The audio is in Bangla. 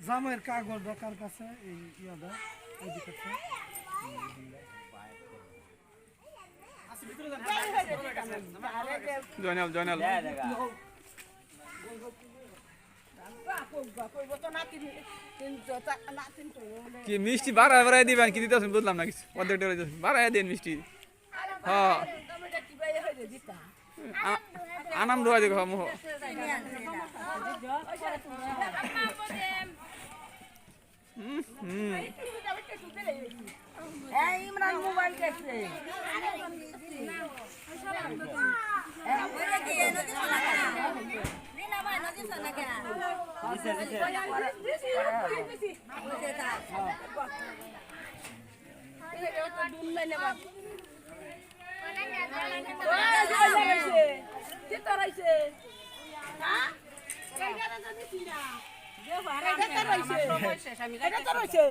জামের কাগজ কার কাছে এই ইয়াদা এইদিকে জয়নাল কি মিষ্টি বাড়ায় দিবেন কি দিতে বুঝলাম না কিছু অর্ধেকটা বাড়ায় দেন মিষ্টি হ্যাঁ আনাম দোয়া দেখো মোহ ইমরান মোবাইল দেখছে